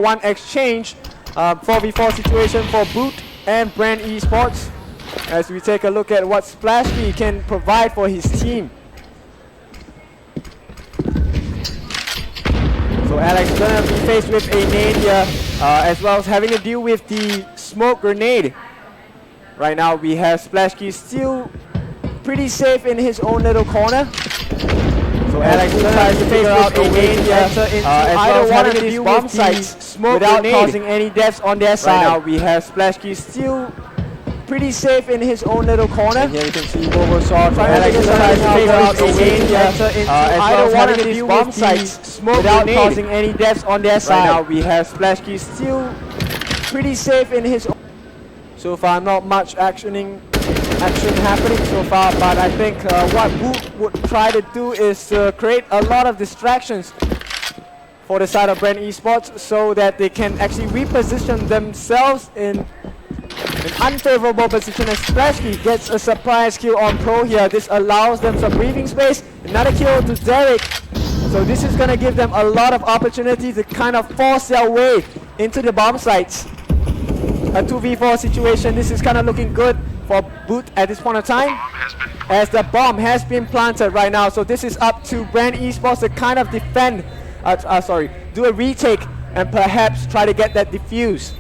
one exchange, 4v4 situation for Boot and Bren Esports, as we take a look at what Splashkey can provide for his team. So Alex gonna be faced with a nade here, as well as having to deal with the smoke grenade. Right now we have Splashkey still pretty safe in his own little corner. So Alex tries to figure out a way to enter into either one of these bomb sites without causing any deaths on their side. Right now we have Splashkey still pretty safe in his own little corner. And here you can see Bobosaw trying to figure out a way to enter into either one of these bomb sites without causing any deaths on their side. Right now we have Splashkey still pretty safe in his own. So far not much action happening so far, but I think what Boot would try to do is create a lot of distractions for the side of Bren Esports so that they can actually reposition themselves in an unfavorable position as Splashkey gets a surprise kill on Pro here. This allows them some breathing space. Another kill to Derek. So this is going to give them a lot of opportunity to kind of force their way into the bomb sites. A 2v4 situation. This is kind of looking good for Boot at this point of time, as the bomb has been planted right now. So this is up to Bren Esports to kind of defend, do a retake and perhaps try to get that defuse.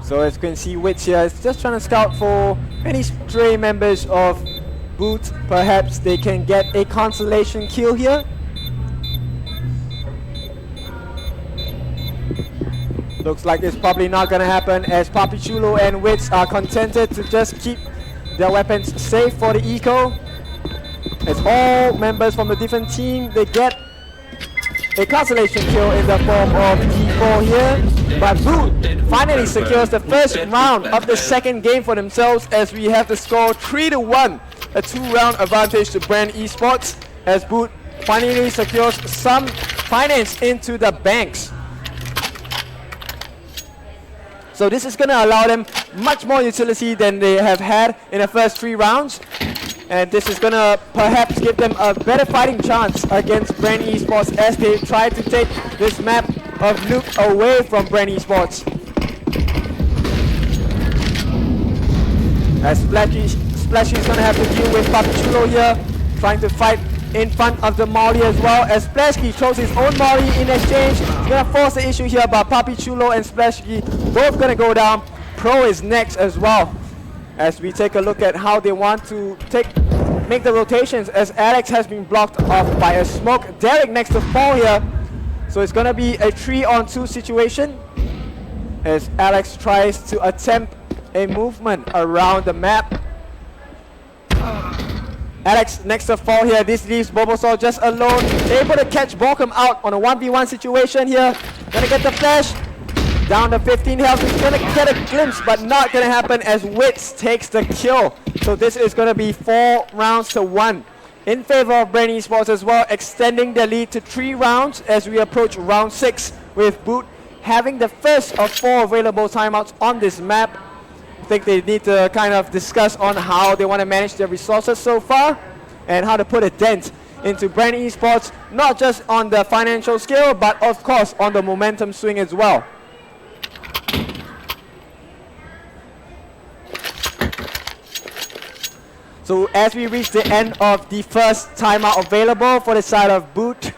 So as you can see, Wits here is just trying to scout for any stray members of Boot. Perhaps they can get a consolation kill here. Looks like it's probably not going to happen, as Papichulo and Wits are contented to just keep their weapons safe for the eco. As all members from the different team, they get a consolation kill in the form of T4 here. But Boot finally secures the first round of the second game for themselves, as we have the score 3-1, a 2-round advantage to Bren Esports, as Boot finally secures some finance into the banks. So this is going to allow them much more utility than they have had in the first 3 rounds. And this is going to perhaps give them a better fighting chance against Bren Esports as they try to take this map of Nuke away from Bren Esports. As Splashkey is going to have to deal with Papichulo here, trying to fight in front of the Molly as well, as Splashkey throws his own Molly in exchange. He's going to force the issue here, but Papichulo and Splashkey both going to go down. Pro is next as well, as we take a look at how they want to make the rotations, as Alex has been blocked off by a smoke. Derek next to fall here, so it's going to be a 3-on-2 situation as Alex tries to attempt a movement around the map. Alex next to fall here. This leaves Bobosaw just alone, able to catch Borkham out on a 1v1 situation here. Gonna get the flash down to 15 health. He's gonna get a glimpse, but not gonna happen, as Wits takes the kill. So this is gonna be 4-1 in favor of Bren Esports as well, extending the lead to 3 rounds as we approach round 6, with Boot having the first of 4 available timeouts on this map. I think they need to kind of discuss on how they want to manage their resources so far and how to put a dent into Bren Esports, not just on the financial scale, but of course on the momentum swing as well. So as we reach the end of the first timeout available for the side of Boot,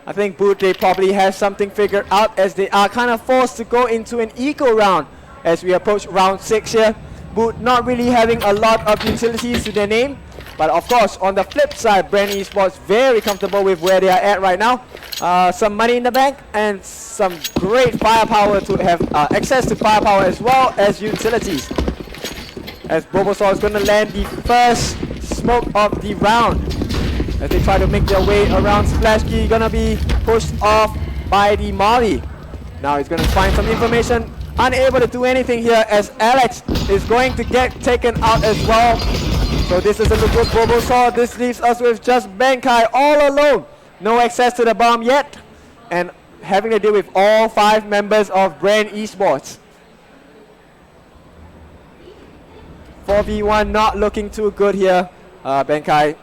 I think Boot, they probably have something figured out, as they are kind of forced to go into an eco round as we approach round 6 here. Boot not really having a lot of utilities to their name, but of course on the flip side, Bren Esports very comfortable with where they are at right now. Some money in the bank and some great firepower to have access to firepower as well as utilities. As Bobosaw is going to land the first smoke of the round, as they try to make their way around Splashkey. Going to be pushed off by the Molly. Now he's going to find some information. Unable to do anything here, as Alex is going to get taken out as well. So this is a good Bobosaw. This leaves us with just Benkai all alone. No access to the bomb yet, and having to deal with all 5 members of Bren Esports. 4v1 not looking too good here. Benkai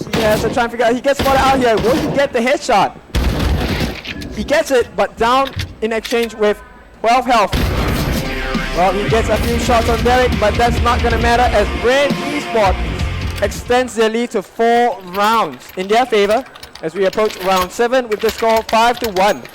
He has to try and figure out. He gets spotted out here. Will he get the headshot? He gets it, but down in exchange with 12 health. Well, he gets a few shots on Derek, but that's not going to matter as Bren Esports extends their lead to 4 rounds in their favor as we approach round 7 with the score 5-1.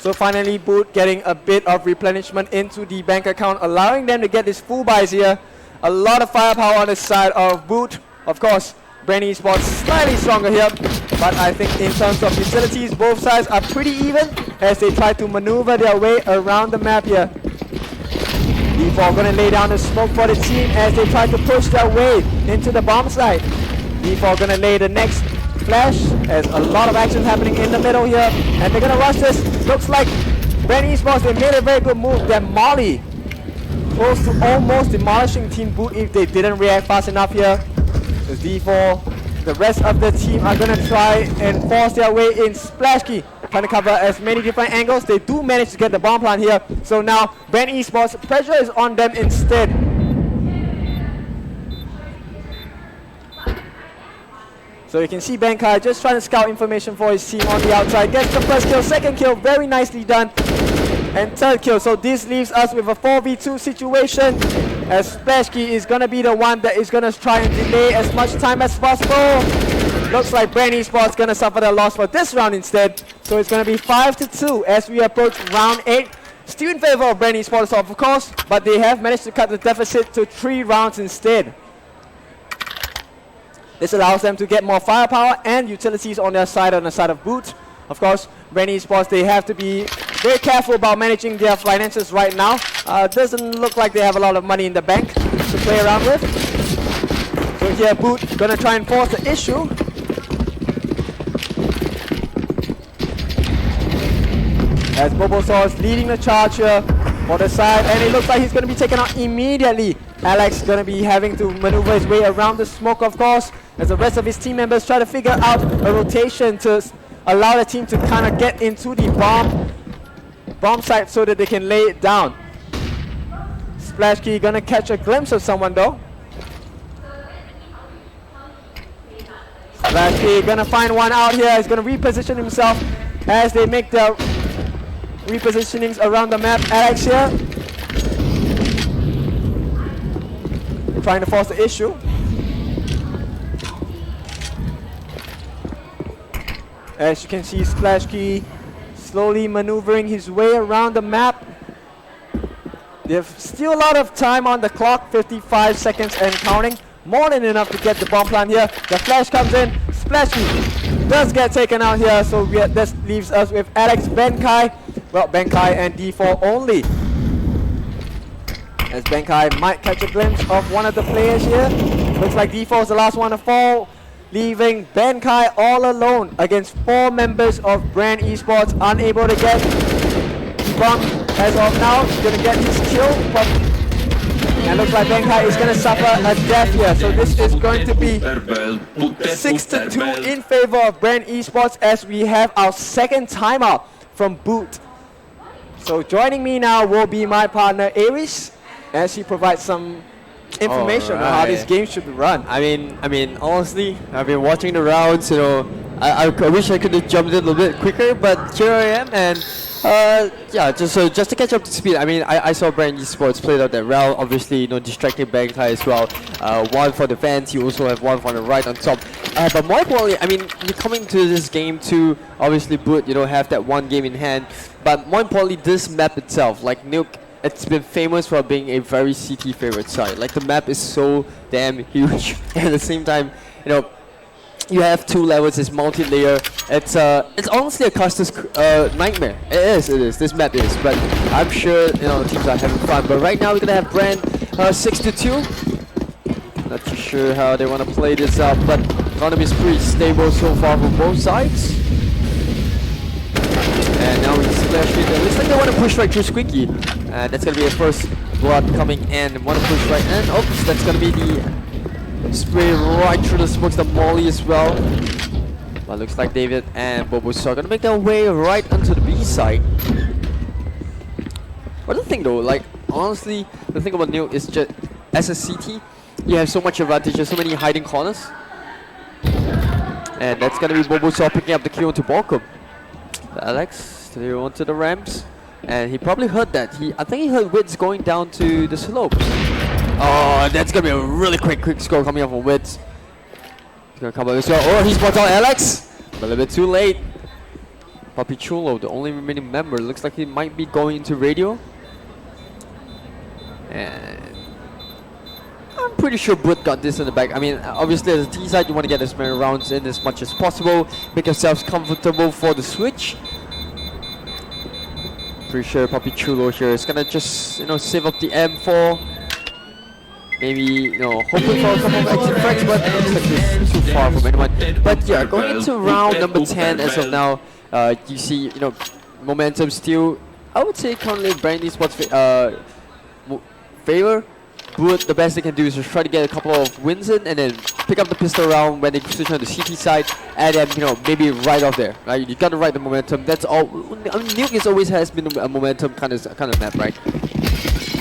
So finally, Boot getting a bit of replenishment into the bank account, allowing them to get this full buys here. A lot of firepower on the side of Boot. Of course, Bren Esports slightly stronger here, but I think in terms of utilities, both sides are pretty even as they try to maneuver their way around the map here. D4 going to lay down the smoke for the team as they try to push their way into the bomb site. D4 going to lay the next flash as a lot of action happening in the middle here, and they're going to rush this. Looks like Bren Esports, they made a very good move. Their molly close to almost demolishing Team Boot if they didn't react fast enough here. So D4, the rest of the team are going to try and force their way in. Splashkey trying to cover as many different angles. They do manage to get the bomb plant here. So now Bren Esports, pressure is on them instead. So you can see Benkai just trying to scout information for his team on the outside. Gets the first kill, second kill, very nicely done. And third kill. So this leaves us with a 4v2 situation as Splashkey is going to be the one that is going to try and delay as much time as possible. Looks like Bren Esports going to suffer the loss for this round instead. So it's going to be 5-2 as we approach round 8. Still in favor of Bren Esports, of course, but they have managed to cut the deficit to 3 rounds instead. This allows them to get more firepower and utilities on their side, on the side of Boot. Of course, Bren Esports, they have to be very careful about managing their finances right now. Doesn't look like they have a lot of money in the bank to play around with. So here, Boot gonna try and force the issue. As Bobosaur is leading the charge here for the side, and it looks like he's gonna be taken out immediately. Alex gonna be having to maneuver his way around the smoke, of course, as the rest of his team members try to figure out a rotation to allow the team to kind of get into the bomb site so that they can lay it down. Splashkey gonna catch a glimpse of someone though. Splashkey gonna find one out here. He's gonna reposition himself as they make their repositionings around the map. Alex here trying to force the issue. As you can see, Splashkey slowly maneuvering his way around the map. They have still a lot of time on the clock, 55 seconds and counting. More than enough to get the bomb plant here. The flash comes in. Splashkey does get taken out here, so this leaves us with Alex, Benkai. Well, Benkai and D4 only. As Benkai might catch a glimpse of one of the players here. Looks like D4 is the last one to fall, leaving Benkai all alone against 4 members of Bren Esports, unable to get the bomb as of now. He's going to get his kill, and looks like Benkai is going to suffer a death here. So this is going to be 6-2 in favor of Bren Esports as we have our second timeout from Boot. So joining me now will be my partner Aries, as he provides some information on how this game should be run. I mean, honestly, I've been watching the rounds. You know, I wish I could have jumped in a little bit quicker, but here I am, and yeah, just to catch up to speed. I mean, I saw Bren Esports played out that round. Obviously, you know, distracting Benkai as well. One for the fans. You also have one on the right on top. But more importantly, I mean, you're coming to this game to obviously Boot. You know, have that one game in hand. But more importantly, this map itself, like Nuke. It's been famous for being a very CT favorite side. Like the map is so damn huge, and at the same time, you know, you have 2 levels. It's multi-layer. It's honestly a caster's nightmare. It is. This map is, but I'm sure you know teams are having fun. But right now we're gonna have Bren 6-2. Not too sure how they want to play this out, but economy is pretty stable so far from both sides. And now we splash it. It looks like they want to push right through Squeaky. And that's going to be a first blood coming in. Want to push right in. Oops, that's going to be the spray right through the smokes, the molly as well. But looks like David and Bobosaur are going to make their way right onto the B side. But the thing though, like honestly, the thing about Nuke is just as a CT, You have so much advantage, there's so many hiding corners. And that's gonna be Bobosaur picking up the kill onto Balcom. Alex, through onto the ramps. And he probably heard that. I think he heard Wids going down to the slopes. Oh, that's gonna be a really quick score coming up from Wids. He's gonna come up as well. Oh, he spots out Alex! But a little bit too late. Papi Chulo, the only remaining member, looks like he might be going into radio. And I'm pretty sure Boot got this in the back. I mean, obviously as a T side, you want to get as many rounds in as much as possible. Make yourselves comfortable for the switch. Pretty sure Papi Chulo here is gonna just, save up the M4. Maybe, hoping for a couple of exit frags, but it looks like it's too far from anyone. But yeah, going into round number 10 as of now, you see, momentum still, I would say currently Bren Esports favor. Boot, the best they can do is just try to get a couple of wins in and then pick up the pistol round when they switch on the CT side, and then maybe right off there. Right, you gotta ride the momentum. That's all. I mean, Nuke always has been a momentum kind of map, right?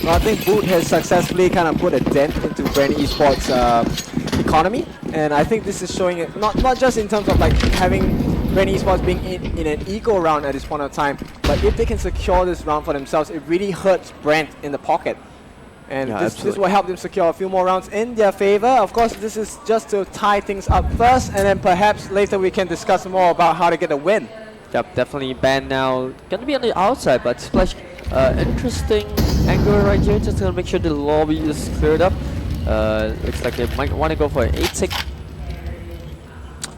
Well, I think Boot has successfully kind of put a dent into Bren Esports' economy, and I think this is showing it not just in terms of like having Bren Esports being in an eco round at this point of time, but if they can secure this round for themselves, it really hurts Brent in the pocket. And this will help them secure a few more rounds in their favor. Of course, this is just to tie things up first, and then perhaps later we can discuss more about how to get a win. Yep, definitely banned now. Gonna be on the outside, but Splash, interesting angle right here. Just gonna make sure the lobby is cleared up. Looks like they might want to go for an 8-6.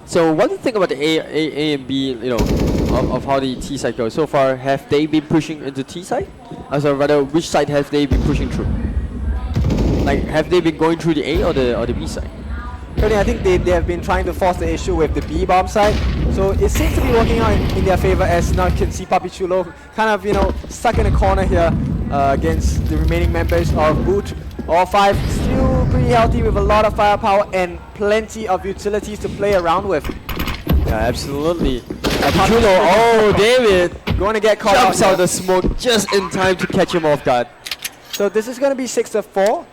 So what do you think about the A and B, of how the T side goes so far? Have they been pushing into T side? So rather, which side have they been pushing through? Like, have they been going through the A or the B side? Currently, I think they have been trying to force the issue with the B bomb side. So it seems to be working out in their favor, as now you can see Papi Chulo kind of, stuck in a corner here against the remaining members of Boot. All five still pretty healthy with a lot of firepower and plenty of utilities to play around with. Yeah, absolutely. Chulo, oh, David going to get caught jumps out the smoke just in time to catch him off guard. So this is going to be 6-4.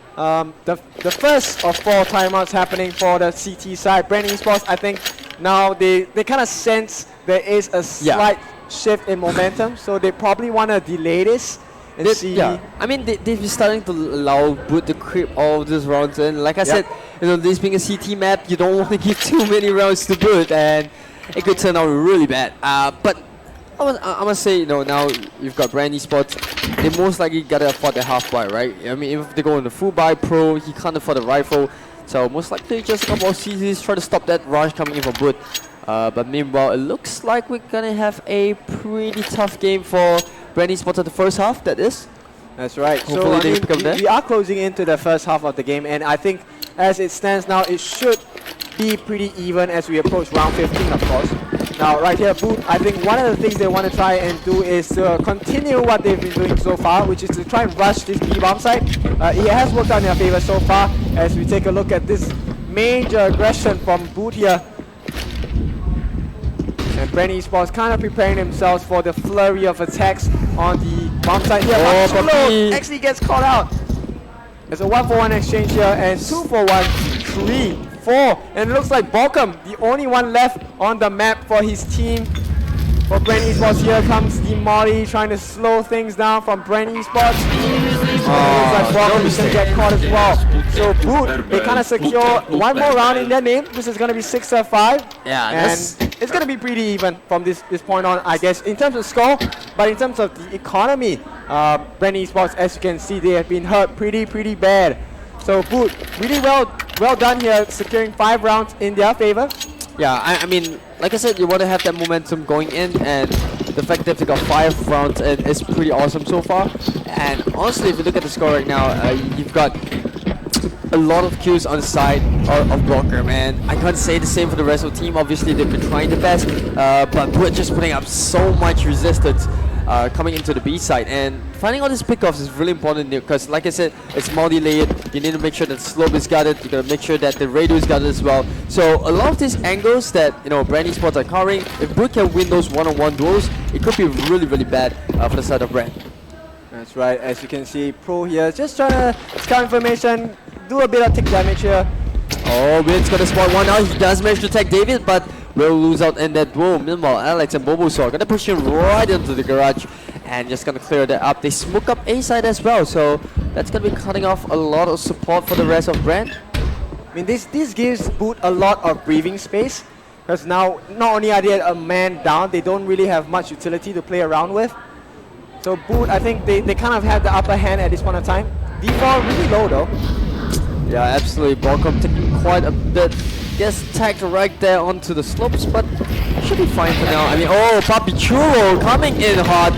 The first of 4 timeouts happening for the CT side. Bren Esports, I think now they kind of sense there is a slight shift in momentum, so they probably want to delay this. And see. Yeah, I mean they've been starting to allow Boot to creep all these rounds in. Like I said, this being a CT map, you don't want to give too many rounds to Boot, and it could turn out really bad. But I must say, now you've got Bren Esports, they most likely gotta afford the half buy, right? I mean, if they go on the full buy pro, he can't afford the rifle, so most likely just a couple of CZs try to stop that rush coming in from Boot. But meanwhile, it looks like we're gonna have a pretty tough game for Bren Esports at the first half, that is. That's right. Hopefully so we are closing into the first half of the game, and I think as it stands now, it should be pretty even as we approach round 15, of course. Now, right here, Boot, I think one of the things they want to try and do is to continue what they've been doing so far, which is to try and rush this B-bomb side. It has worked out in their favor so far as we take a look at this major aggression from Boot here. And Bren Esports kind of preparing themselves for the flurry of attacks on the bomb side here. Oh, actually gets caught out. There's a 1-for-1 exchange here and 2-for-1, 3, 4. And it looks like Balcom, the only one left on the map for his team. For Bren Esports, here comes the Molly trying to slow things down from Bren Esports. Looks like Balcom is going to get caught as well. So Boot, they kind of secure one more round in their name. This is going to be 6-5. Yeah, and it's going to be pretty even from this point on, I guess, in terms of score. But in terms of the economy, Bren Esports, as you can see, they have been hurt pretty bad. So Boot, really well done here, securing 5 rounds in their favor. Yeah, I mean, like I said, you want to have that momentum going in, and the fact that they got 5 rounds in is pretty awesome so far. And honestly, if you look at the score right now, you've got a lot of kills on the side of Blocker, man. I can't say the same for the rest of the team. Obviously, they've been trying the best, but we're just putting up so much resistance coming into the B side. And finding all these pickoffs is really important because, like I said, it's multi-layered. You need to make sure that the slope is guarded. You gotta make sure that the radio is guarded as well. So a lot of these angles that Bren Esports are covering, if Boot can win those one-on-one duels, it could be really bad for the side of Bren. That's right. As you can see, Pro here just trying to scout information, do a bit of tick damage here. Oh, Win's gonna spot one out. He does manage to tag David, but will lose out in that duel. Meanwhile, Alex and Bulbasaur gonna push him right into the garage and just gonna clear that up. They smoke up A side as well, so that's gonna be cutting off a lot of support for the rest of Bren. I mean, this gives Boot a lot of breathing space, because now not only are they a man down, they don't really have much utility to play around with. So Boot, I think they kind of have the upper hand at this point of time. D4 really low though. Yeah, absolutely. Borkom taking quite a bit. Gets tagged right there onto the slopes, but should be fine for now. I mean, oh, Papi Chulo coming in hard.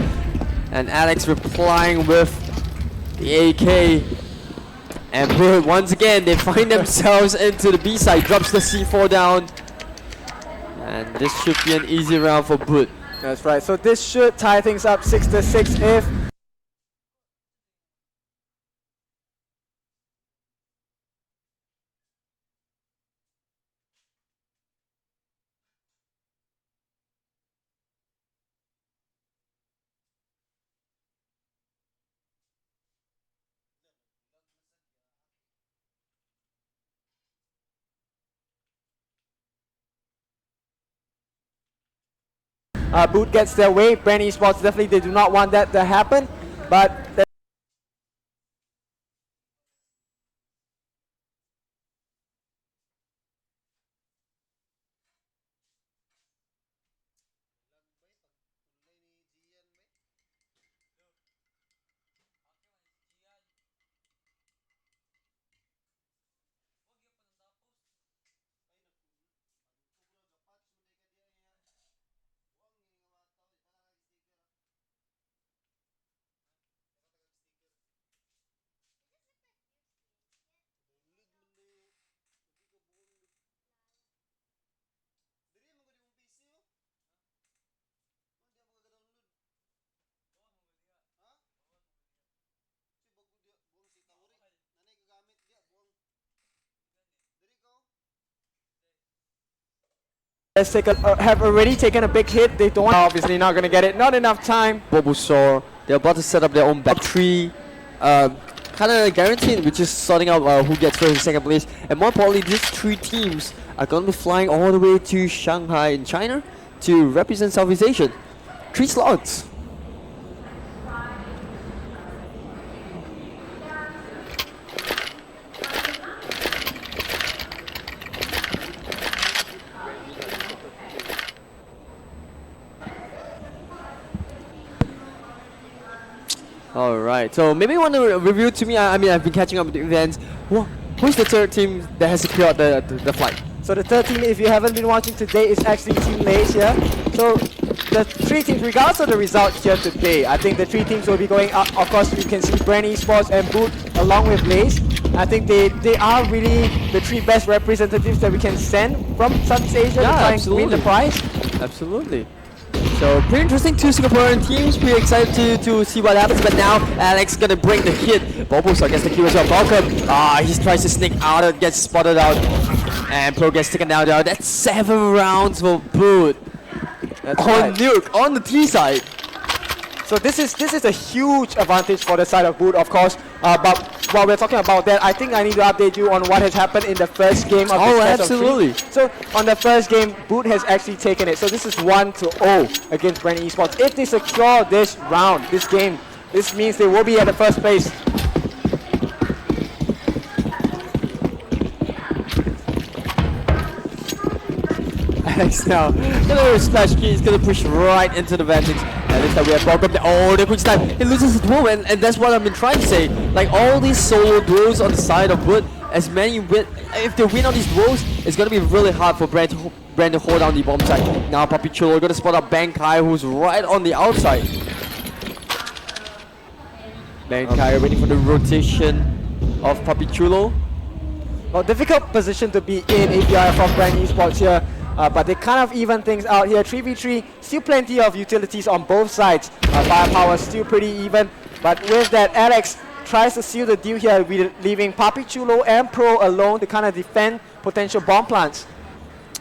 And Alex replying with the AK. And Boot, once again, they find themselves into the B side. Drops the C4 down. And this should be an easy round for Boot. That's right. So this should tie things up 6-6 if Boot gets their way. Bren Esports definitely they do not want that to happen, but have already taken a big hit. They don't obviously not gonna get it. Not enough time. Bulbasaur, they're about to set up their own battery. Kind of guaranteed, which is sorting out who gets first and second place. And more importantly, these three teams are going to be flying all the way to Shanghai in China to represent Southeast Asia. 3 slots. Alright, so maybe you want to review to me. I mean, I've been catching up with the events. Who's the third team that has secured the flight? So the third team, if you haven't been watching today, is actually Team Lace here. So the three teams, regardless of the results here today, I think the three teams will be going up. Of course, you can see Bren Esports and Boot along with Lace. I think they are really the three best representatives that we can send from Southeast Asia to try and win the prize. Absolutely. So pretty interesting, 2 Singaporean teams. Pretty excited to see what happens. But now Alex gonna bring the hit. Bulbasaur gets the kill as well. Balcom, he tries to sneak out and gets spotted out. And Pro gets taken down. That's 7 rounds for Boot. That's on right. Nuke, on the T side. So this is a huge advantage for the side of Boot, of course. But while we're talking about that, I think I need to update you on what has happened in the first game of this best of 3. Absolutely. So on the first game, Boot has actually taken it. So this is 1-0 against Bren Esports. If they secure this round, this game, this means they will be at the first place. Alex now gonna splash key, he's gonna push right into the vantage. And this time we have Borkom. Oh, the quick step. He loses the duel, and that's what I've been trying to say. Like all these solo duels on the side of Wood, as many win, if they win on these duels, it's gonna be really hard for Bren to hold down the bomb side. Now Papi Chulo gonna spot up Bankai, who's right on the outside. Bankai waiting for the rotation of Papi Chulo. Well, difficult position to be in API from Bren Esports here. But they kind of even things out here. 3v3, still plenty of utilities on both sides. Firepower still pretty even. But with that, Alex tries to seal the deal here, leaving Papi Chulo and Pro alone to kind of defend potential bomb plants.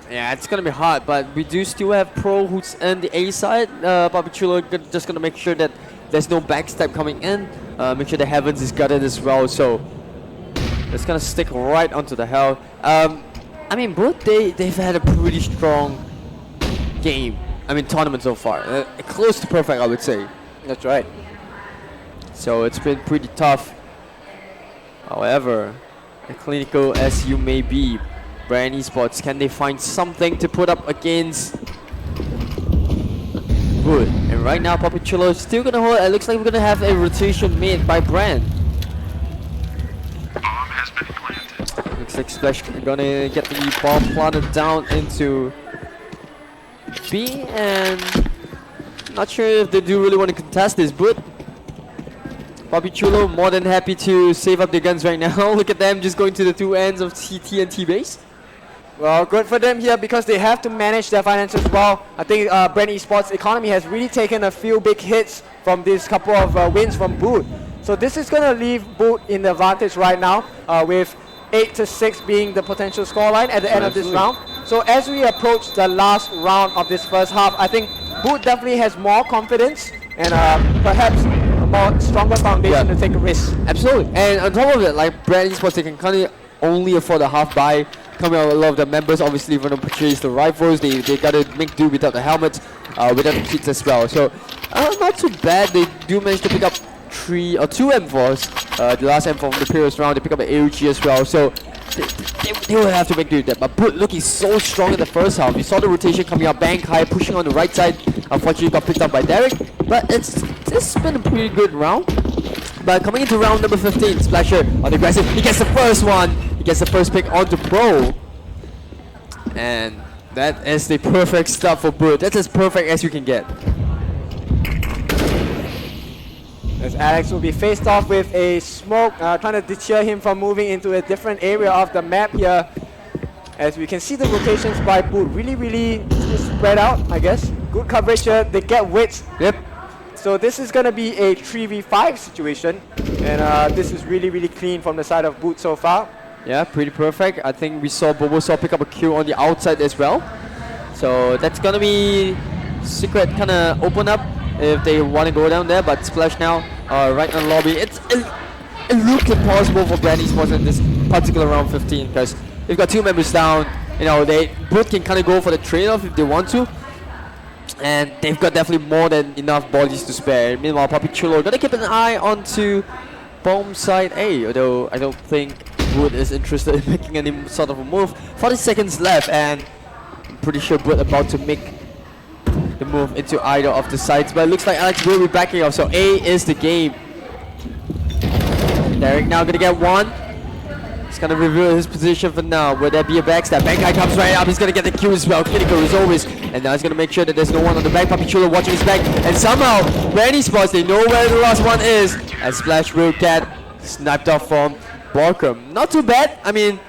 Yeah, it's gonna be hard, but we do still have Pro who's in the A side. Papi Chulo just gonna make sure that there's no backstab coming in. Make sure the Heavens is gutted as well. So It's gonna stick right onto the hell. I mean, both they've had a pretty strong game. I mean, tournament so far. Close to perfect, I would say. That's right. So it's been pretty tough. However, as clinical as you may be, Bren Esports, can they find something to put up against Wood? And right now, Papichulo is still gonna hold. It looks like we're gonna have a rotation made by Bren. Looks like Splash gonna get the bomb planted down into B, and not sure if they do really want to contest this, but Papichulo more than happy to save up their guns right now. Look at them just going to the two ends of CT and T base. Well, good for them here because they have to manage their finances well. I think Bren Esports economy has really taken a few big hits from these couple of wins from Boot. So this is going to leave Boot in the advantage right now with 8-6 being the potential scoreline at the end of this round. So as we approach the last round of this first half, I think Boot definitely has more confidence and perhaps a more stronger foundation to take a risk. Absolutely. And on top of it, like Bren Esports, they can kind of only afford a half buy. Coming out, a lot of the members obviously want to purchase the rifles. They got to make do without the helmets, without the kits as well. So not too bad. They do manage to pick up 2 M4s. The last M4 from the previous round, they pick up an AUG as well. So they will have to make do with that. But Boot looking so strong in the first half. You saw the rotation coming out, bank high, pushing on the right side. Unfortunately, got picked up by Derek. But it's been a pretty good round. But coming into round number 15, Splasher on the aggressive. He gets the first one. He gets the first pick onto Pro. And that is the perfect stuff for Boot. That's as perfect as you can get. As Alex will be faced off with a smoke, trying to deter him from moving into a different area of the map here. As we can see the rotations by Boot really spread out, I guess. Good coverage here. They get wits. Yep. So this is going to be a 3v5 situation. And this is really clean from the side of Boot so far. Yeah, pretty perfect. I think we saw Bobosaw pick up a kill on the outside as well. So that's gonna be secret kind of open up if they want to go down there. But Splash now right in the lobby. It looked impossible for Bren Esports in this particular round 15 because they've got 2 members down. You know, they both can kind of go for the trade-off if they want to. And they've got definitely more than enough bodies to spare. Meanwhile, Papichulo gotta keep an eye onto bomb side A, although I don't think Wood is interested in making any sort of a move. 40 seconds left, and I'm pretty sure Wood about to make the move into either of the sides. But it looks like Alex will be backing up, so A is the game. Derek now gonna get one. He's gonna reveal his position for now. Will there be a backstab? Bank guy comes right up. He's gonna get the Q as well. Critical as always. And now he's gonna make sure that there's no one on the back. Papichulo watching his back. And somehow, Bren Esports, they know where the last one is. And Splash will get sniped off from Borkum. Not too bad. I mean,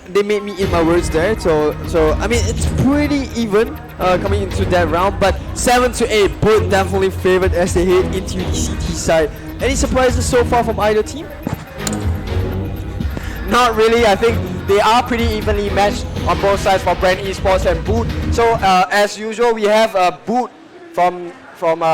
they made me eat my words there. So I mean, it's pretty even coming into that round. But 7-8, both definitely favored as they head into the CT side. Any surprises so far from either team? Not really. I think they are pretty evenly matched on both sides for Bren Esports and Boot. So as usual, we have Boot from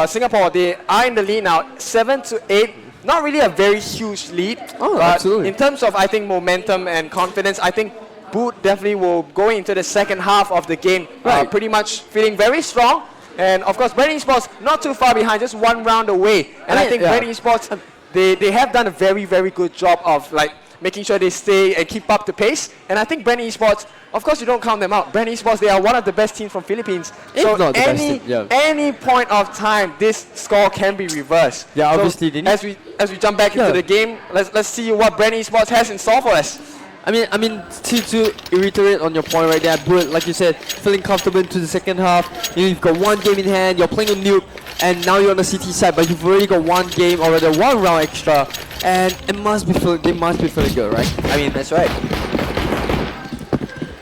Singapore. They are in the lead now, 7-8. Not really a very huge lead. Oh, but absolutely. In terms of, I think, momentum and confidence, I think Boot definitely will go into the second half of the game pretty much feeling very strong. And of course, Bren Esports not too far behind, just 1 round away. And I think Bren Esports, they have done a very good job of like making sure they stay and keep up the pace. And I think Bren Esports, of course you don't count them out. Bren Esports, they are one of the best teams from Philippines. So any point of time, this score can be reversed. Yeah, so obviously. As we jump back into the game, let's see what Bren Esports has in store for us. I mean, to reiterate on your point right there, Boot, like you said, feeling comfortable into the second half. You've got 1 game in hand, you're playing a nuke, and now you're on the CT side, but you've already got 1 game or rather 1 round extra, and they must be feeling good, right? I mean, that's right.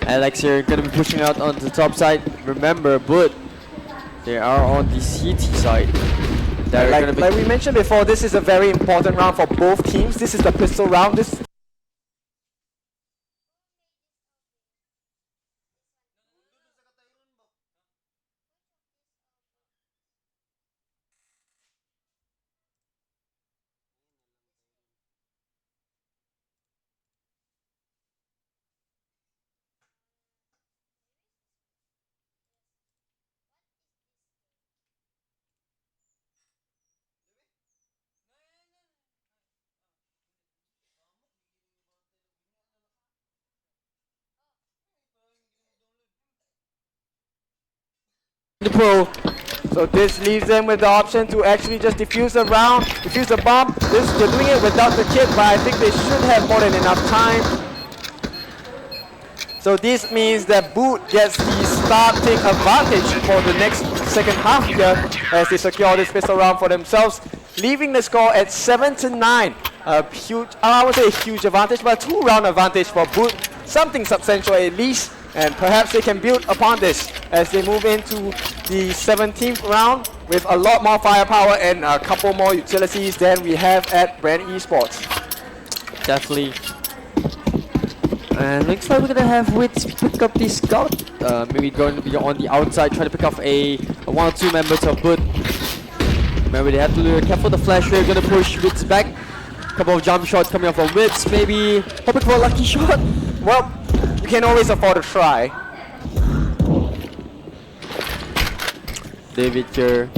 Alex here gonna be pushing out on the top side. Remember, Boot, they are on the CT side. Like we mentioned before, this is a very important round for both teams. This is the pistol round. The pro. So this leaves them with the option to actually just defuse the round, defuse the bomb. They're doing it without the kit, but I think they should have more than enough time. So this means that Boot gets the starting advantage for the next second half here as they secure this pistol round for themselves, leaving the score at 7-9. A huge, I would say a huge advantage, but a 2-round advantage for Boot. Something substantial at least, and perhaps they can build upon this as they move into the 17th round with a lot more firepower and a couple more utilities than we have at Bren Esports. Definitely. And looks like we're gonna have Wits pick up the scout. Maybe going to be on the outside, trying to pick off a 1 or 2 members of Boot. Remember, they have to be careful the flash here, gonna push Wits back. Couple of jump shots coming off from Wits, maybe hoping for a lucky shot. Well, you can always afford a try. David here,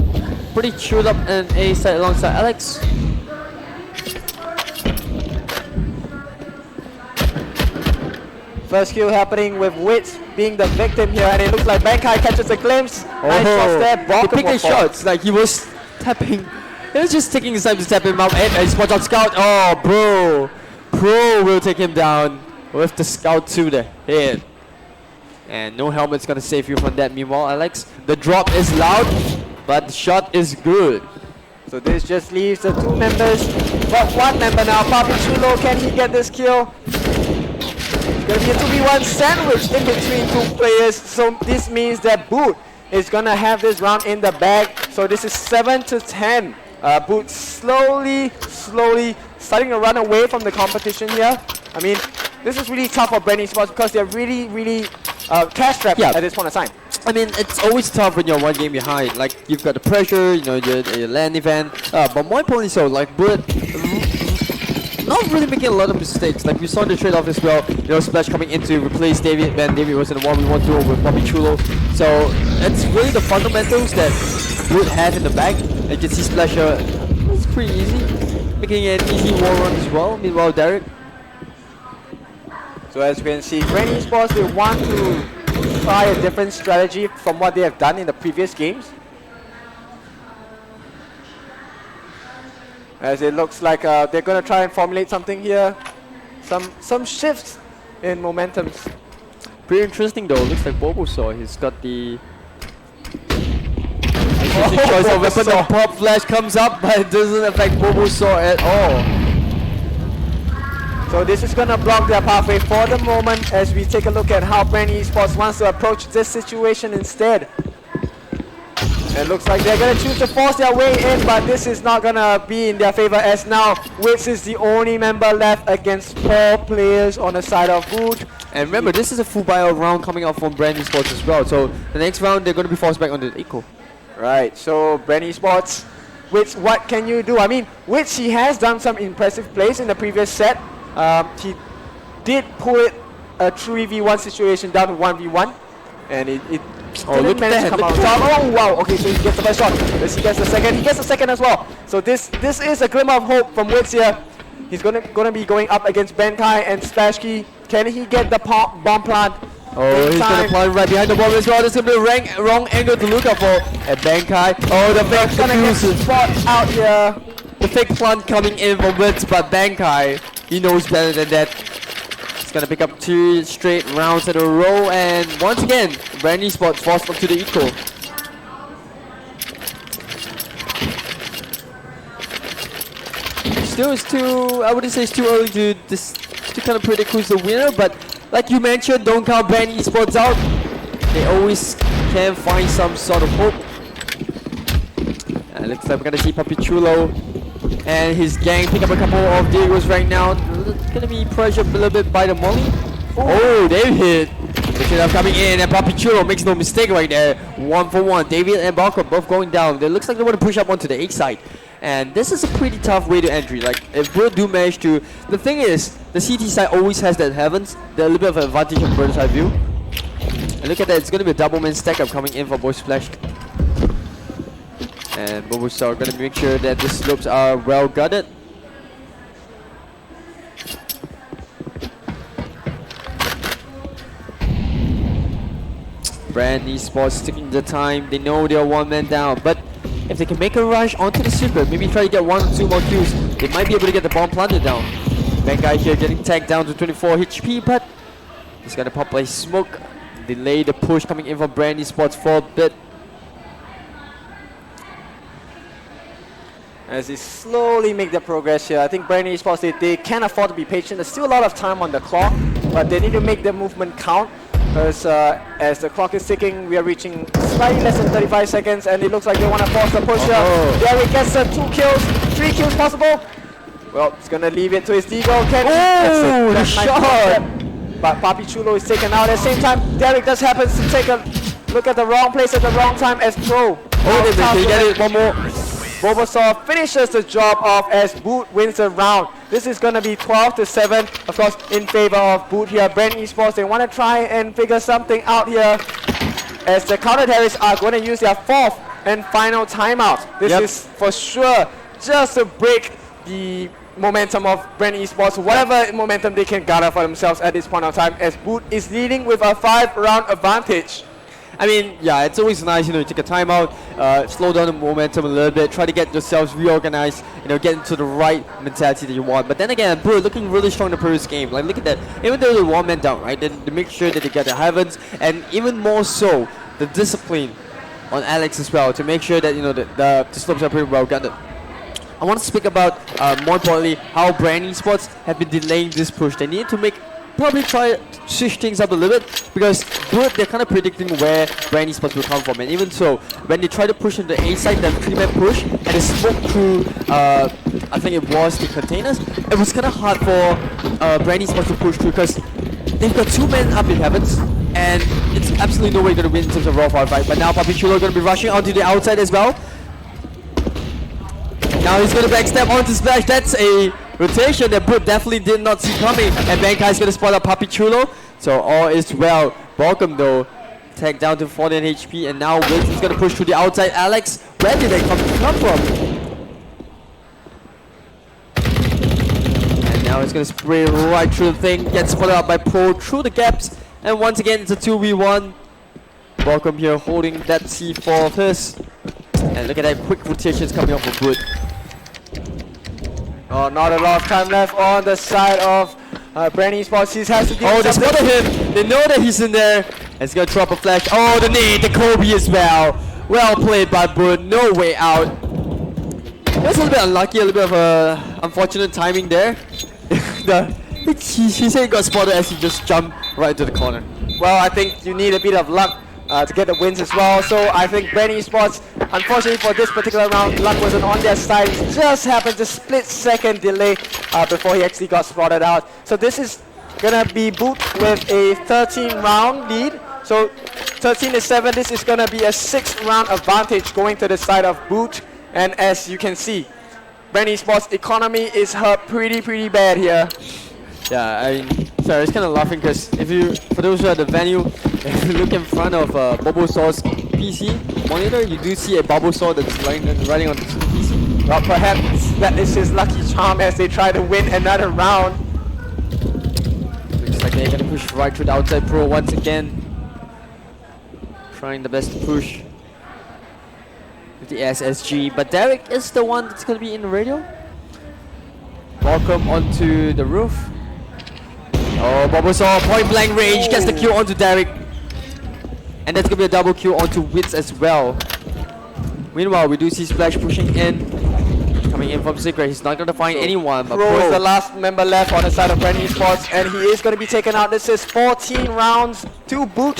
pretty chewed up and A side alongside Alex. First kill happening with Wits being the victim here, and it looks like Bankai catches a glimpse. Nice shots there. He Balkan picked will his fall. shots, like he was tapping. He was just taking his time to tap him out, and he spots out Scout. Oh, bro. Pro will take him down with the Scout to the head. And no helmet's gonna save you from that. Meanwhile, Alex, the drop is loud, but the shot is good. So this just leaves the 2 members, but 1 member now. Papi Chulo, can he get this kill? It's gonna be a 2v1 sandwich in between 2 players. So this means that Boot is gonna have this round in the bag. So this is 7-10. Boot slowly starting to run away from the competition here. I mean, this is really tough for Bren Esports because they're really cash strapped at this point of time. I mean, it's always tough when you're 1 game behind. Like, you've got the pressure, you know, your LAN event. But more importantly so, like, Boot not really making a lot of mistakes. Like, we saw the trade-off as well. You know, Splash coming in to replace David when David was in the 1v1 duel with Papi Chulo. So, it's really the fundamentals that Boot have in the bag. And you can see Splash it's pretty easy. Making an easy wall run as well. Meanwhile, Derek. So as you can see, Bren Esports, they want to try a different strategy from what they have done in the previous games. As it looks like they're going to try and formulate something here. Some shifts in momentum. Pretty interesting though. Looks like Bobosaur. He's got the choice of weapon. The pop flash comes up, but it doesn't affect Bobosaur at all. So this is going to block their pathway for the moment as we take a look at how Bren Esports wants to approach this situation instead. It looks like they're going to choose to force their way in, but this is not going to be in their favor as now Wits is the only member left against 4 players on the side of Boot. And remember, this is a full buyout round coming up from Bren Esports as well. So the next round, they're going to be forced back onto the eco. Right, so Bren Esports, Wits, what can you do? I mean, Wits, he has done some impressive plays in the previous set. He did pull it a 3v1 situation down to 1v1, and it didn't manage to come out on top. Oh wow, okay, so he gets the first shot. Yes, he gets the second. He gets the second as well. So this is a glimmer of hope from Wits here. He's gonna be going up against Bankai and Splashkey. Can he get the bomb plant? Oh, he's gonna plant right behind the bomb as well. This is gonna be a wrong angle to look up for. And Bankai. Oh, the fake gonna get spot out here. The fake plant coming in from Wits, but Bankai, he knows better than that. He's gonna pick up 2 straight rounds in a row, and once again, Bren Esports forced up to the eco. Still, it's too, I wouldn't say it's too early to kind of predict who's the winner, but like you mentioned, don't count Bren Esports out. They always can find some sort of hope. And looks like we're gonna see Papi Chulo and his gang pick up a couple of Diegos right now. Gonna be pressured a little bit by the Molly. Oh, they hit. They should have coming in, and Papi Chulo makes no mistake right there. 1 for 1. David and Balco both going down. It looks like they want to push up onto the H side. And this is a pretty tough way to entry. Like, if we do manage to... The thing is, the CT side always has that heavens. They're a little bit of an advantage of bird's eye view. And look at that, it's going to be a double man stack up coming in for Boy Splash. And Bobosaur going to make sure that the slopes are well guarded. Bren Esports taking the time. They know they're one man down, but if they can make a rush onto the super, maybe try to get 1 or 2 more kills, they might be able to get the bomb planted down. That guy here getting tagged down to 24 HP, but he's gonna pop a smoke, delay the push coming in from Bren Esports for a bit. As they slowly make their progress here, I think Bren Esports, they can't afford to be patient. There's still a lot of time on the clock, but they need to make their movement count. Because as the clock is ticking, we are reaching slightly less than 35 seconds, and it looks like they want to force the push here. Derek gets 2 kills, 3 kills possible. Well, it's going to leave it to his Deagle. Oh, the shot! But Papi Chulo is taken out. At the same time, Derek just happens to take a look at the wrong place at the wrong time as Pro. Oh, can you get it? One more. Bulbasaur finishes the job off as Boot wins the round. This is going to be 12-7, of course, in favor of Boot here. Bren Esports, they want to try and figure something out here as the counter terrorists are going to use their 4th and final timeout. This is for sure just to break the momentum of Bren Esports, whatever momentum they can gather for themselves at this point of time, as Boot is leading with a 5-round advantage. I mean, yeah, it's always nice, you know, you take a timeout, slow down the momentum a little bit, try to get yourselves reorganized, you know, get into the right mentality that you want. But then again, Boot looking really strong in the previous game. Like, look at that. Even though they're 1 man down, right, then they make sure that they get the heavens, and even more so, the discipline on Alex as well, to make sure that, you know, the slopes are pretty well gathered. I want to speak about, more importantly, how Bren Esports have been delaying this push. They need to probably try to switch things up a little bit, because they're kind of predicting where Bren Esports will come from, and even so, when they try to push on the A side, the 3-man push, and they smoke through, I think it was the containers, it was kind of hard for Bren Esports to push through, because they've got 2 men up in heavens, and it's absolutely no way going to win in terms of raw fight. But now Papi Chulo going to be rushing onto the outside as well. Now he's going to backstep onto Splash. That's a rotation that Boot definitely did not see coming. And Bankai is going to spot up Papi Chulo. So all is well. Balcom though, tagged down to 14 HP. And now Wills is going to push through the outside. Alex, where did they come from? And now he's going to spray right through the thing. Gets spotted out by Pro through the gaps. And once again, it's a 2v1. Balcom here holding that C4 of his. And look at that quick rotations coming up for Boot. Oh, not a lot of time left on the side of Bren Esports. He has to do they spotted him. They know that he's in there. And he's going to drop a flash. Oh, the nade, the Kobe as well. Well played by Boot. No way out. It was a little bit unlucky, a little bit of unfortunate timing there. He said he got spotted as he just jumped right into the corner. Well, I think you need a bit of luck to get the wins as well. So I think Bren Esports, unfortunately for this particular round, luck wasn't on their side. It just happened to split-second delay before he actually got spotted out. So this is gonna be Boot with a 13-round lead. So 13-7. This is gonna be a 6-round advantage going to the side of Boot. And as you can see, Bren Esports' economy is hurt pretty bad here. Yeah, I mean, sorry, I was kind of laughing because for those who are at the venue, if you look in front of Bulbasaur's PC monitor, you do see a Bulbasaur that's running on the PC. Well, perhaps that is his lucky charm as they try to win another round. Looks like they're gonna push right through the outside Pro once again. Trying the best to push with the SSG, but Derek is the one that's gonna be in the radio. Welcome onto the roof. Oh, Bulbasaur, point blank range, gets the kill onto Derek. And that's gonna be a double kill onto Wits as well. Meanwhile, we do see Splash pushing in. Coming in from Secret, he's not gonna find anyone. But Pro is the last member left on the side of Bren Esports, and he is gonna be taken out. This is 14 rounds to Boot.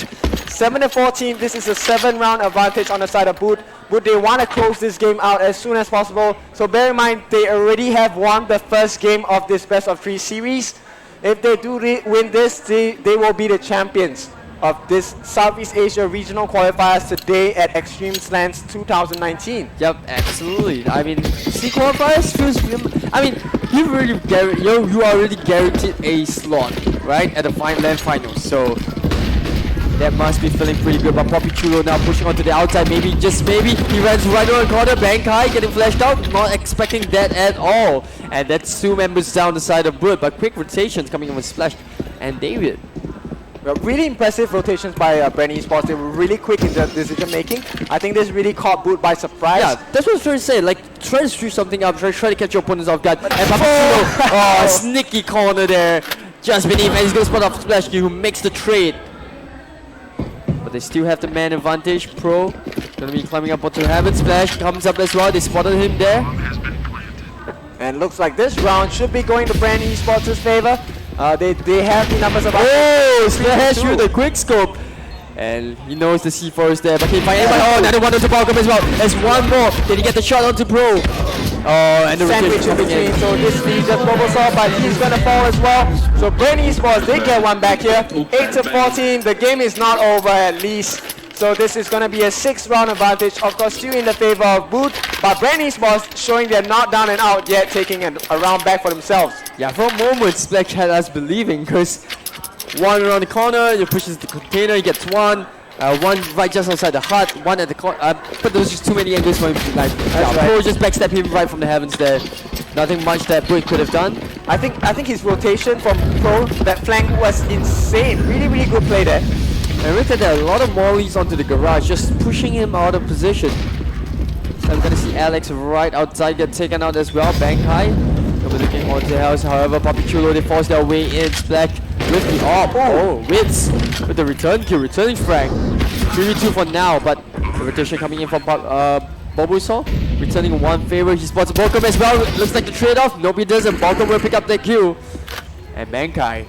7-14, this is a 7-round advantage on the side of Boot. Boot, they want to close this game out as soon as possible. So bear in mind, they already have won the first game of this best of 3 series. If they do win this, they will be the champions of this Southeast Asia regional qualifiers today at eXTREMESLAND 2019. Yep, absolutely. I mean, C qualifiers feels. I mean, you are already guaranteed a slot, right, at the LAN finals. So that must be feeling pretty good. But Papi Chulo now pushing onto the outside. Maybe, just maybe, he runs right over the corner. Bankai getting flashed out. Not expecting that at all. And that's 2 members down the side of Boot. But quick rotations coming in with Splash and David. Well, really impressive rotations by Bren Esports. They were really quick in their decision making. I think this really caught Boot by surprise. Yeah, that's what I was trying to say. Like, try to screw something up, try to catch your opponents off guard. And Papacino, sneaky corner there, just beneath, and he's gonna spot off Splashky, who makes the trade. But they still have the man advantage. Pro gonna be climbing up onto heaven. Splash comes up as well. They spotted him there. And looks like this round should be going to Bren Esports' favor. They have the numbers of. Oh, Splash with a quick scope. And he knows the C4 is there, but he find anybody. Oh, another one onto Balcom as well. There's one more. Did he get the shot onto Pro? Oh, and the sandwich in between. So this leaves just Bobosaw, but he's gonna fall as well. So Bren Esports did get one back here. 8-14. The game is not over at least. So this is gonna be a 6-round advantage. Of course, still in the favor of Boot, but Bren Esports showing they're not down and out yet, taking a round back for themselves. Yeah, for a moment, Splash had us believing, because one around the corner, he pushes the container, he gets one. One right just outside the hut, one at the corner. But there was just too many angles for him to like. Pro just backstab him right from the heavens there. Nothing much that Boot could have done. I think his rotation from Pro, that flank was insane. Really good play there. And look at that, a lot of mollies onto the garage, just pushing him out of position. So I'm gonna see Alex right outside get taken out as well. Bank high. They'll be looking onto the house. However, Papichulo, they force their way in. Splash with the op. Oh, Wits with the return kill, returning frag. 3v2 for now, but the rotation coming in from Bobusaw. Returning one favor. He spots Balcom as well. Looks like the trade-off. Nope, he doesn't. Balcom will pick up that kill. And Bankai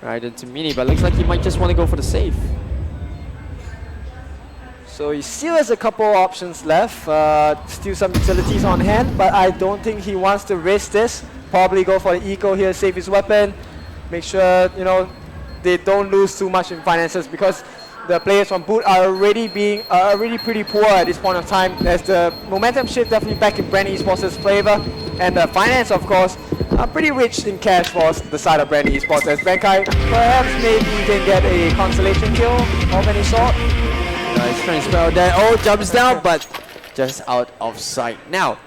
right into Mini, but looks like he might just want to go for the save. So he still has a couple options left, still some utilities on hand, but I don't think he wants to risk this. Probably go for the eco here, save his weapon, make sure, you know, they don't lose too much in finances, because the players from Boot are already pretty poor at this point of time, as the momentum shift definitely back in Bren Esports' favor, and the finance, of course, are pretty rich in cash for the side of Bren Esports, as Bankai perhaps maybe can get a consolation kill of any sort. He's trying to spell that. Oh, jumps down, but just out of sight. Now,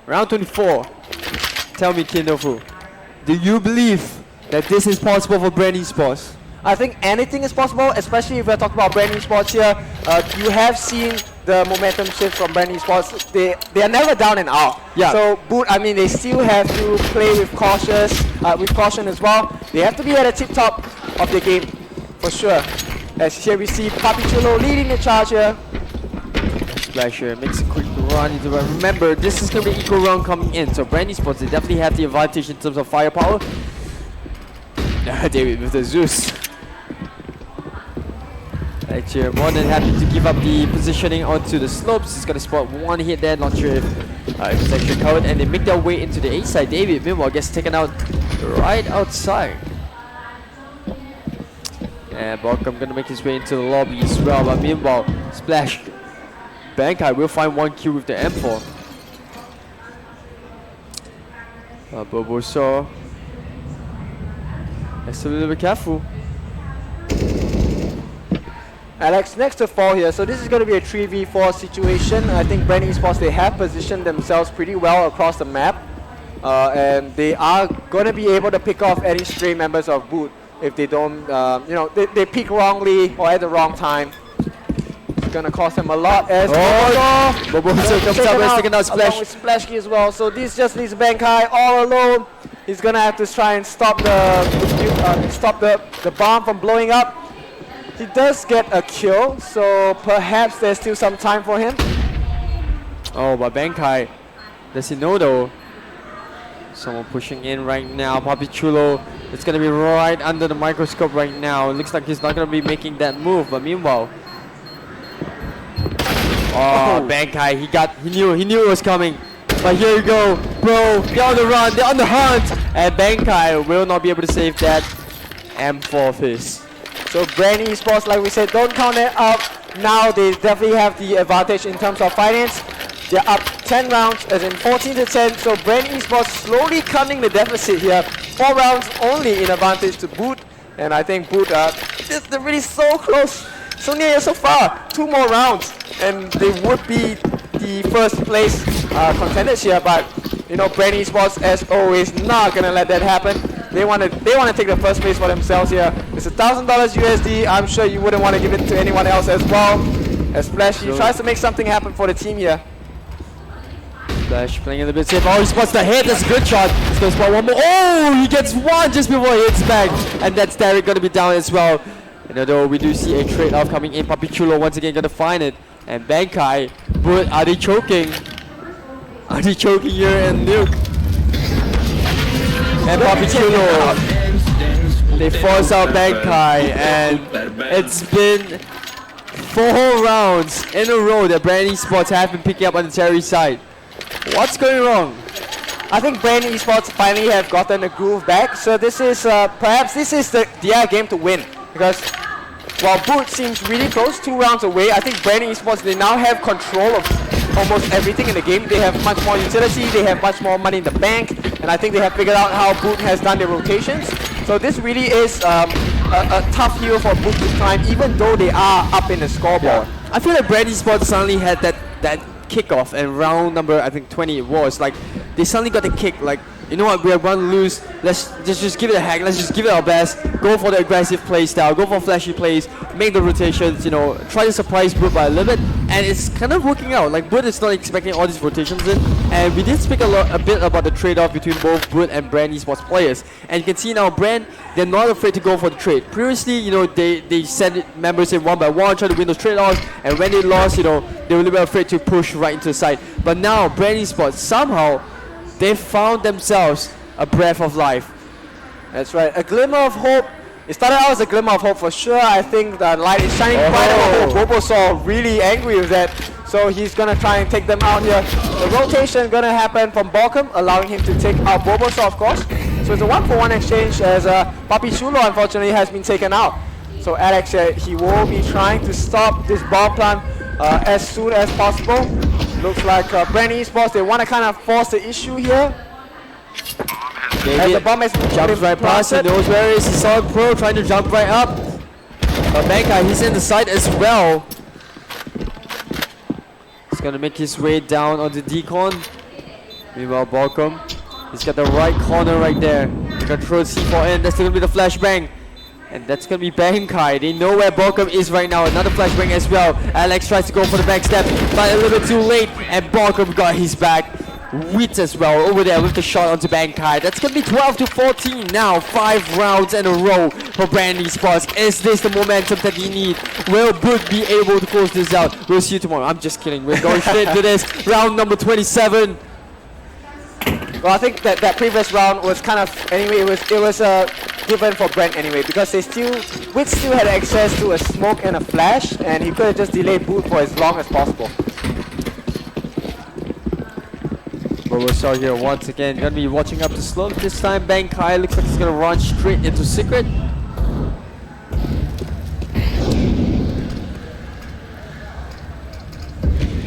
round 24. Tell me, Kindofu, do you believe that this is possible for Bren Esports? I think anything is possible, especially if we're talking about Bren Esports here. You have seen the momentum shift from Bren Esports. They are never down and out. Yeah. So Boot, I mean, they still have to play with caution as well. They have to be at the tip top of the game for sure. As here we see Papichulo leading the charge here. Splasher makes a quick run into it. Remember, this is going to be equal round coming in, so Bren Esports, they definitely have the advantage in terms of firepower. David with the Zeus. Actually, more than happy to give up the positioning onto the slopes. He's going to spot one hit there, not sure if it was actually covered, and they make their way into the A side. David, meanwhile, gets taken out right outside. And Balcom gonna make his way into the lobby as well, but meanwhile, Splash Bankai will find one kill with the M4. Bobosaw has to be a little bit careful. Alex next to fall here, so this is going to be a 3v4 situation. I think Bren Esports, they have positioned themselves pretty well across the map, and they are going to be able to pick off any stray members of Boot if they don't, you know, they pick wrongly or at the wrong time. It's going to cost them a lot as Bobosaw comes up and taking out Splash. Along with Splashky as well, so this just leaves Bankai all alone. He's going to have to try and stop the bomb from blowing up. He does get a kill, so perhaps there's still some time for him. Oh, but Bankai, does he know though? Someone pushing in right now. Papichulo, it's going to be right under the microscope right now. It looks like he's not going to be making that move, but meanwhile. Oh, Bankai, he knew it was coming. But here you go, bro, they're on the run, they're on the hunt. And Bankai will not be able to save that M4 of his. So Bren Esports, like we said, don't count it out. Now they definitely have the advantage in terms of finance. They're up 10 rounds, as in 14-10. So Bren Esports slowly cutting the deficit here. 4 rounds only in advantage to Boot. And I think Boot, they're really so close, so near, so far. 2 more rounds, and they would be the first place contenders here. But you know, Bren Esports, as always, not gonna let that happen. They want to take the first place for themselves here. It's $1,000 USD. I'm sure you wouldn't want to give it to anyone else as well. As Splashy tries to make something happen for the team here. Flash playing a little bit safe. Oh, he spots the hit. That's a good shot. He's going to spot one more. Oh, he gets one just before he hits back. And that's Derek going to be down as well. And although we do see a trade-off coming in, Papichulo once again going to find it. And Bankai, but are they choking? Are they choking here and Nuke? And Papichulo, they force out Bankai, and it's been 4 rounds in a row that Bren Esports have been picking up on the Terry side. What's going wrong? I think Bren Esports finally have gotten the groove back. So this is perhaps this is their game to win, because while Boot seems really close, 2 rounds away, I think Bren Esports, they now have control of almost everything in the game. They have much more utility, they have much more money in the bank, and I think they have figured out how Boot has done their rotations. So this really is a tough hill for Boot this time, even though they are up in the scoreboard. Yeah. I feel like Bren Esports suddenly had that kickoff, and round number, I think 20 it was, like they suddenly got the kick, like, you know what, we are going to lose, let's just give it a hack, let's just give it our best, go for the aggressive play style, go for flashy plays, make the rotations, you know, try to surprise Boot by a little bit, and it's kind of working out. Like, Boot is not expecting all these rotations in, and we did speak a bit about the trade-off between both Boot and Bren Esports players, and you can see now Bren, they're not afraid to go for the trade. Previously, you know, they sent members in one by one, try to win those trade-offs, and when they lost, you know, they were a little bit afraid to push right into the side. But now, Bren Esports, somehow, they found themselves a breath of life. That's right, a glimmer of hope. It started out as a glimmer of hope for sure. I think the light is shining brighter. Bobosaw really angry with that, so he's gonna try and take them out here. The rotation gonna happen from Borkum, allowing him to take out Bobosaw, of course. So it's a 1-for-1 exchange, as Papichulo unfortunately has been taken out. So Alex, he will be trying to stop this bomb plan as soon as possible. Looks like Bren Esports, they want to kind of force the issue here. As the bomb has jumps right past, he knows where it is. He saw Pro trying to jump right up. But Bankai, he's in the side as well. He's gonna make his way down on the decon. Meanwhile, Borkum, he's got the right corner right there. He's gonna throw C4 in. That's gonna be the flashbang. And that's going to be Bankai. They know where Borkum is right now. Another flashbang as well. Alex tries to go for the backstep, but a little bit too late. And Borkum got his back. Wheat as well over there with the shot onto Bankai. That's going to be 12-14 now. 5 rounds in a row for Bren Esports. Is this the momentum that they need? Will Boot be able to close this out? We'll see you tomorrow. I'm just kidding. We're going straight to this. Round number 27. Well, I think that previous round was kind of, anyway, it was given for Brent anyway, because Wit still had access to a smoke and a flash, and he could have just delayed Boot for as long as possible. But we'll start here once again. Gonna be watching up the slope this time. Bankai looks like he's gonna run straight into Secret.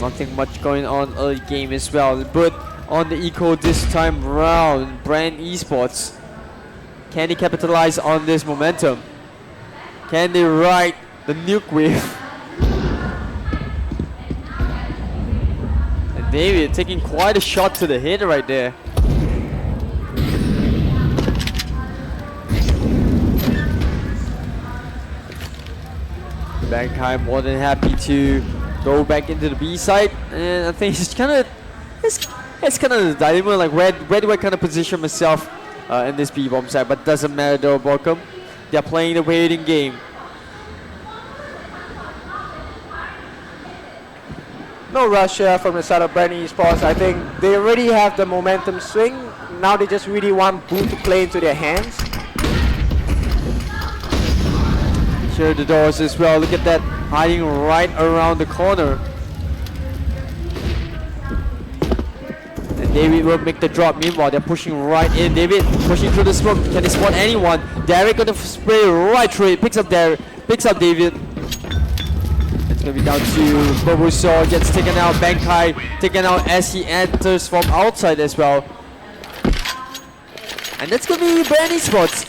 Nothing much going on early game as well, but on the eco this time round, Bren Esports, can they capitalize on this momentum? Can they ride the nuke wave? And David taking quite a shot to the head right there. Bankai more than happy to go back into the B side, and I think it's kind of the dilemma, like where do I kind of position myself in this B bomb side, but doesn't matter though. Borkum, they're playing the waiting game. No rush here from the side of Bren Esports. I think they already have the momentum swing. Now they just really want Boot to play into their hands. Share the doors as well. Look at that, hiding right around the corner. And David will make the drop. Meanwhile, they're pushing right in. David pushing through the smoke. Can they spot anyone? Derek gonna spray right through it. Picks up David. It's gonna be down to Bobosaw. Gets taken out. Bankai taken out as he enters from outside as well. And that's gonna be Bren Esports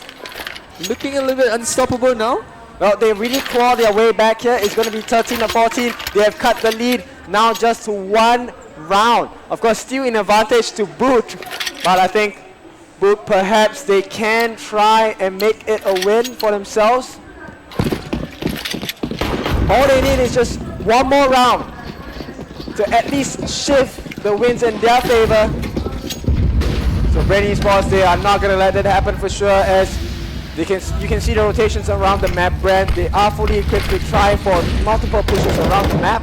looking a little bit unstoppable now. Well, they really claw their way back here. It's going to be 13-14. They have cut the lead now just to 1 round. Of course, still in advantage to Boot, but I think But perhaps they can try and make it a win for themselves. All they need is just one more round to at least shift the wins in their favor. So Bren Esports, they are not going to let that happen for sure, as you can see the rotations around the map. Bren, they are fully equipped to try for multiple pushes around the map.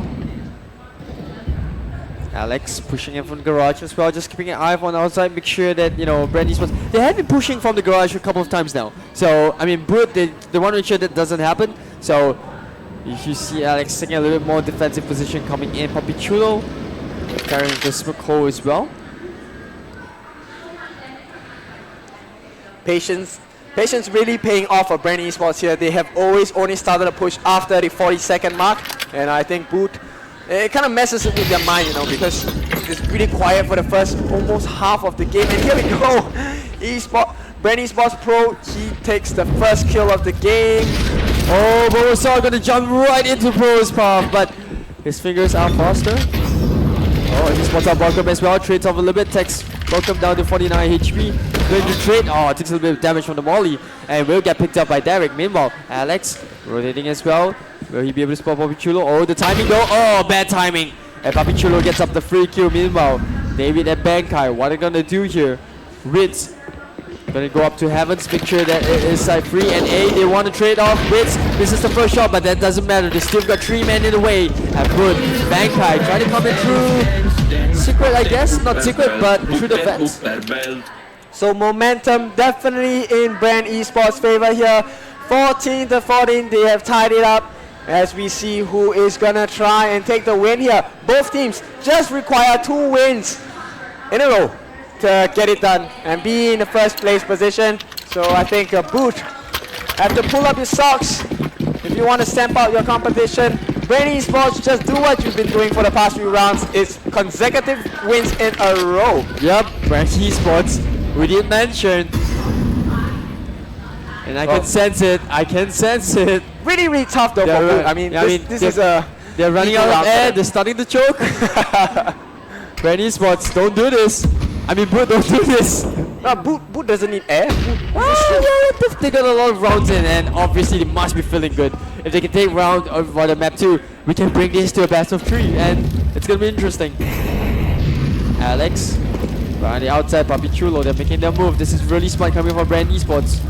Alex pushing in from the garage as well, just keeping an eye on the outside, make sure that, you know, Bren Esports, they have been pushing from the garage a couple of times now. So, I mean, Brute, they want to make sure that doesn't happen. So, you see Alex taking a little bit more defensive position coming in. Papichulo carrying the smoke hole as well. Patience really paying off for Bren Esports here. They have always only started a push after the 40-second mark, and I think Boot, it kind of messes with their mind, you know, because it's really quiet for the first almost half of the game. And here we go, Bren Esports Pro, he takes the first kill of the game. Oh, Borisov gonna jump right into Pro's path, but his fingers are faster. Oh, he spots out Welcome as well, trades off a little bit, takes Welcome down to 49 HP. Going to trade, oh, takes a little bit of damage from the molly, and will get picked up by Derek. Meanwhile, Alex rotating as well. Will he be able to spot Papichulo? Oh, the timing though, oh, bad timing. And Papichulo gets up the free kill. Meanwhile, David and Bankai, what are they gonna do here? Ritz gonna go up to Heavens, make sure that it is side free, and A, they want to trade off. Ritz, this is the first shot, but that doesn't matter. They still got 3 men in the way. And good, Bankai trying to come in through secret, I guess, not secret, but through the fence. So momentum definitely in Bren Esports' favor here. 14-14, they have tied it up, as we see who is gonna try and take the win here. Both teams just require 2 wins in a row to get it done and be in the first place position. So I think Boot have to pull up your socks if you want to stamp out your competition. Bren Esports, just do what you've been doing for the past few rounds. It's consecutive wins in a row. Yep, Bren Esports, we didn't mention. And I can sense it, Really, really tough though for Boot. I mean, this is a... They're running out of air, they're starting to choke. Bren Esports, don't do this. I mean, Boot, don't do this. No, Boot doesn't need air. They got a lot of rounds in, and obviously they must be feeling good. If they can take round over the map 2, we can bring this to a best of 3, and it's gonna be interesting. Alex, on the outside, Papichulo, they're making their move. This is really smart coming from Bren Esports.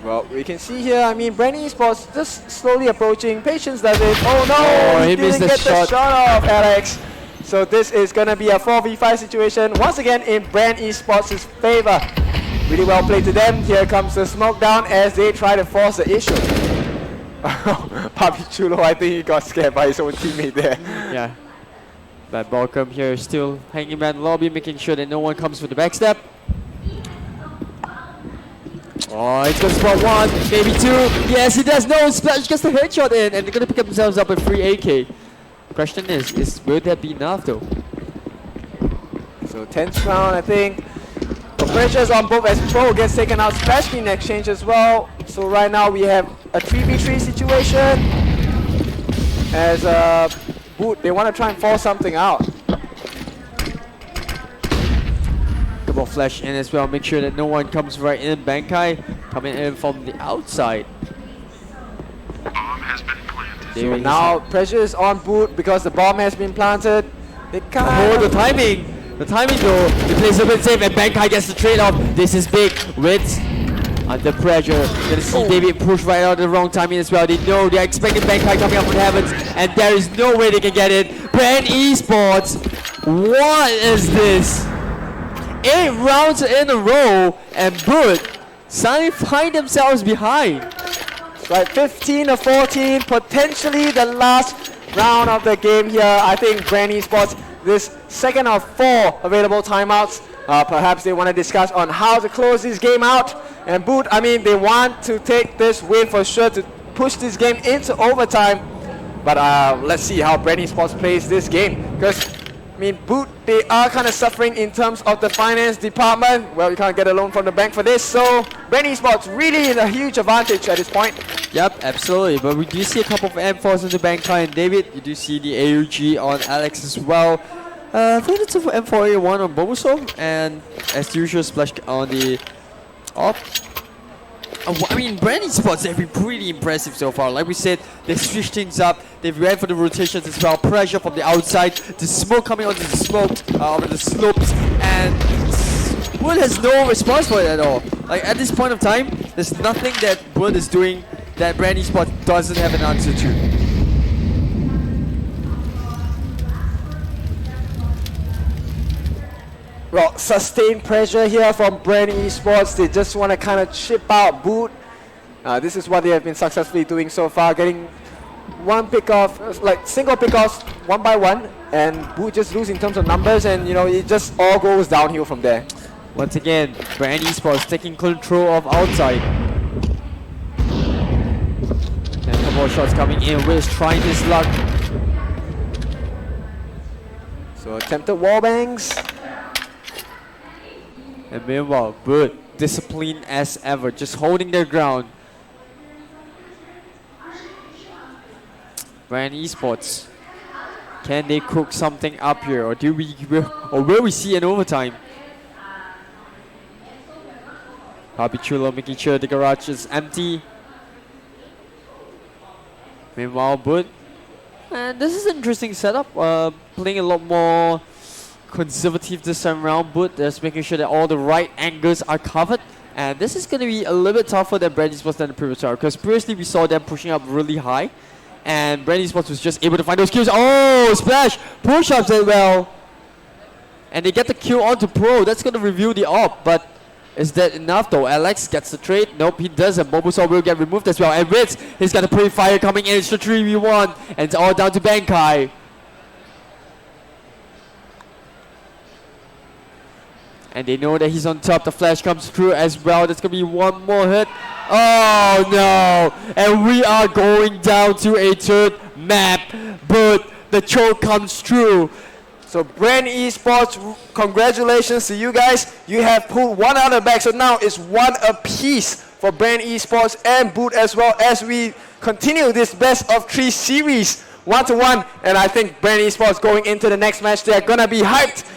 Well, we can see here, I mean, Bren Esports just slowly approaching. Patience does it. Oh no, he didn't get the shot off, Alex. So this is going to be a 4v5 situation, once again in Bren Esports' favor. Really well played to them. Here comes the smoke down as they try to force the issue. Papichulo, I think he got scared by his own teammate there. Yeah. But Balcom here still hanging around the lobby, making sure that no one comes with the backstep. Oh, it's gonna spot 1, maybe 2. Yes, he does. No, Splash gets the headshot in, and they're gonna pick up themselves up a free AK. Question is will that be enough though? So 10th round, I think. The pressure's on both as Pro gets taken out, Splash in exchange as well. So right now we have a 3v3 situation. As Boot, they want to try and force something out. Couple flash in as well, make sure that no one comes right in. Bankai coming in from the outside. So now pressure is on Boot because the bomb has been planted. They can't. Oh, the timing! The timing though. He plays a bit safe and Bankai gets the trade off. This is big. Ritz under pressure. Gonna see David push right out at the wrong timing as well. They know they're expecting Bankai coming up from Heavens, and there is no way they can get it. Bren Esports, what is this? 8 rounds in a row and Boot suddenly find themselves behind. Right, 15-14, potentially the last round of the game here. I think Bren Esports, this second of 4 available timeouts, perhaps they want to discuss on how to close this game out. And Boot, I mean, they want to take this win for sure to push this game into overtime. But let's see how Bren Esports plays this game. Because, I mean, Boot, they are kind of suffering in terms of the finance department. Well, you can't get a loan from the bank for this. So, Bren Esports really in a huge advantage at this point. Yep, absolutely. But we do see a couple of M4s in the Bankai and David. You do see the AUG on Alex as well. 32 for M4A1 on Bomusov, and as usual, splash on the op. I mean, Bren Esports have been pretty impressive so far. Like we said, they switched things up. They've ran for the rotations as well. Pressure from the outside. The smoke coming onto the over the slopes, and Wood has no response for it at all. Like at this point of time, there's nothing that Wood is doing that Bren Esports doesn't have an answer to. Well, sustained pressure here from Bren Esports. They just want to kind of chip out Boot. This is what they have been successfully doing so far, getting one pick-off, like single pick-offs one by one, and Boot just lose in terms of numbers, and you know, it just all goes downhill from there. Once again, Bren Esports taking control of outside. And a couple more shots coming in. Wiz trying his luck. So attempted wallbangs. And meanwhile, Bird, disciplined as ever, just holding their ground. Bren Esports, can they cook something up here, or will we see an overtime? Papichulo making sure the garage is empty. Meanwhile, Bird, and this is an interesting setup. Playing a lot more conservative this time around, but just making sure that all the right angles are covered. And this is going to be a little bit tougher than Bren Esports than the previous round, because previously we saw them pushing up really high, and Bren Esports was just able to find those kills. Oh, splash! Push-ups as well. And they get the kill onto Pro. That's going to reveal the op, but is that enough though? Alex gets the trade. Nope, he doesn't. Bobusol will get removed as well. And Ritz, he's got a pretty fire coming in. It's the 3v1, and it's all down to Bankai. And they know that he's on top. The flash comes through as well. There's going to be one more hit. Oh no! And we are going down to a third map. But the choke comes through. So Bren Esports, congratulations to you guys. You have pulled one out of the bag. So now it's one apiece for Bren Esports and Boot as well, as we continue this best of 3 series 1-1. And I think Bren Esports going into the next match, they're going to be hyped.